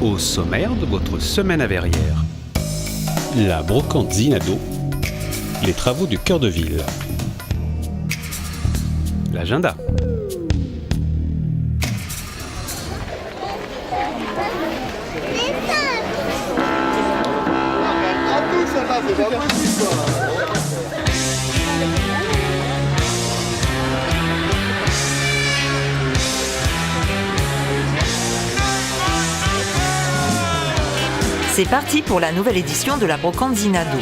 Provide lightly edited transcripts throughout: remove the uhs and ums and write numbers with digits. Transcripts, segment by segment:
Au sommaire de votre semaine à Verrières. La brocante Zinado, les travaux du cœur de ville. L'agenda. C'est parti pour la nouvelle édition de la brocante Zinado.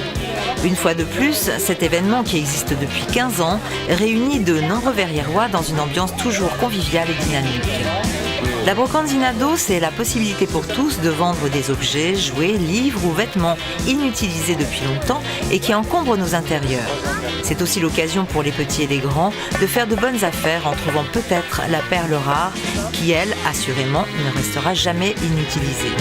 Une fois de plus, cet événement qui existe depuis 15 ans réunit de nombreux Verriérois dans une ambiance toujours conviviale et dynamique. La brocante Zinado, c'est la possibilité pour tous de vendre des objets, jouets, livres ou vêtements inutilisés depuis longtemps et qui encombrent nos intérieurs. C'est aussi l'occasion pour les petits et les grands de faire de bonnes affaires en trouvant peut-être la perle rare qui, elle, assurément, ne restera jamais inutilisée.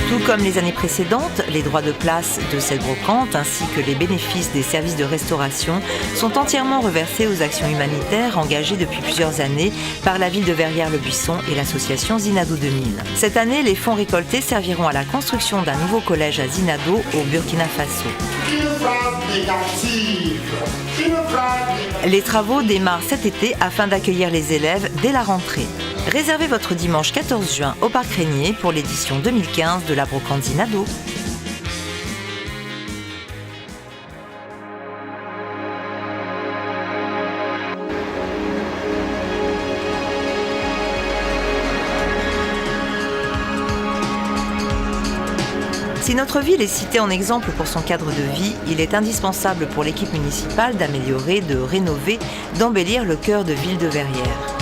Tout comme les années précédentes, les droits de place de cette brocante ainsi que les bénéfices des services de restauration sont entièrement reversés aux actions humanitaires engagées depuis plusieurs années par la ville de Verrières-le-Buisson et l'association Zinado 2000. Cette année, les fonds récoltés serviront à la construction d'un nouveau collège à Zinado au Burkina Faso. Les travaux démarrent cet été afin d'accueillir les élèves dès la rentrée. Réservez votre dimanche 14 juin au Parc Régnier pour l'édition 2015 de la brocante Zinado. Si notre ville est citée en exemple pour son cadre de vie, il est indispensable pour l'équipe municipale d'améliorer, de rénover, d'embellir le cœur de ville de Verrières.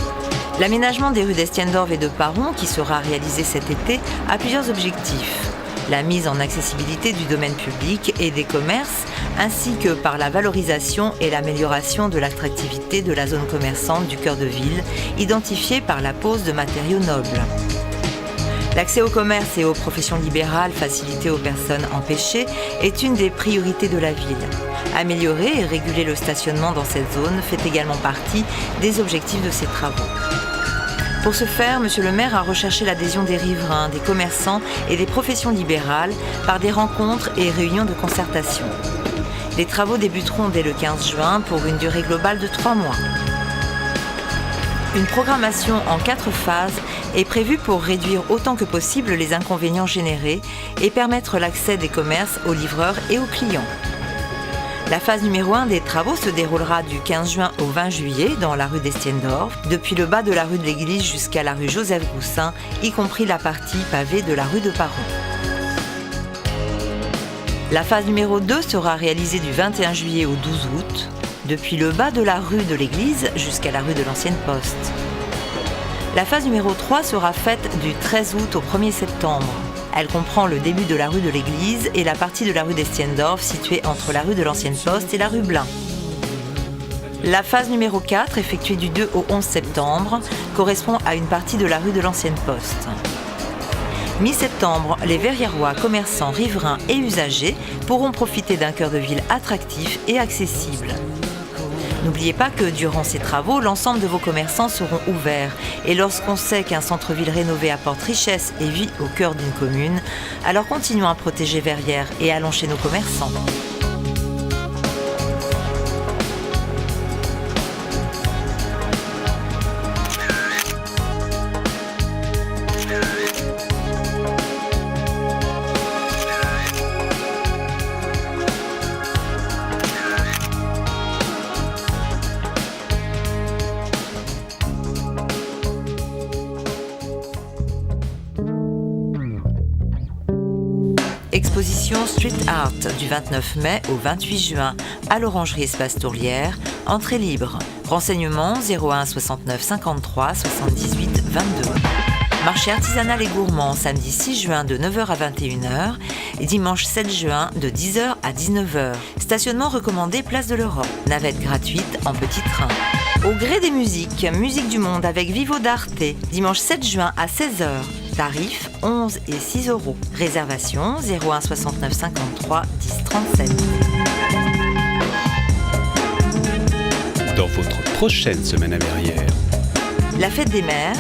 L'aménagement des rues d'Estiendorf et de Paron, qui sera réalisé cet été, a plusieurs objectifs. La mise en accessibilité du domaine public et des commerces, ainsi que par la valorisation et l'amélioration de l'attractivité de la zone commerçante du cœur de ville, identifiée par la pose de matériaux nobles. L'accès au commerce et aux professions libérales facilité aux personnes empêchées est une des priorités de la ville. Améliorer et réguler le stationnement dans cette zone fait également partie des objectifs de ces travaux. Pour ce faire, M. le maire a recherché l'adhésion des riverains, des commerçants et des professions libérales par des rencontres et réunions de concertation. Les travaux débuteront dès le 15 juin pour une durée globale de 3 mois. Une programmation en 4 phases est prévue pour réduire autant que possible les inconvénients générés et permettre l'accès des commerces aux livreurs et aux clients. La phase numéro 1 des travaux se déroulera du 15 juin au 20 juillet dans la rue d'Estiendorf, depuis le bas de la rue de l'Église jusqu'à la rue Joseph-Goussin, y compris la partie pavée de la rue de Paron. La phase numéro 2 sera réalisée du 21 juillet au 12 août, depuis le bas de la rue de l'Église jusqu'à la rue de l'Ancienne Poste. La phase numéro 3 sera faite du 13 août au 1er septembre. Elle comprend le début de la rue de l'Église et la partie de la rue d'Estiendorf située entre la rue de l'Ancienne Poste et la rue Blin. La phase numéro 4, effectuée du 2 au 11 septembre, correspond à une partie de la rue de l'Ancienne Poste. Mi-septembre, les Verriérois, commerçants, riverains et usagers pourront profiter d'un cœur de ville attractif et accessible. N'oubliez pas que durant ces travaux, l'ensemble de vos commerçants seront ouverts. Et lorsqu'on sait qu'un centre-ville rénové apporte richesse et vie au cœur d'une commune, alors continuons à protéger Verrières et allons chez nos commerçants. Exposition Street Art du 29 mai au 28 juin à l'Orangerie Espace Tourlière, entrée libre. Renseignements 01 69 53 78 22. Marché artisanal et gourmand samedi 6 juin de 9h à 21h et dimanche 7 juin de 10h à 19h. Stationnement recommandé place de l'Europe. Navette gratuite en petit train. Au gré des musiques, musique du monde avec Vivo d'Arte, dimanche 7 juin à 16h. Tarif 11 et 6 euros. Réservation 01 69 53 10 37. Dans votre prochaine semaine à Verrières. La fête des mères,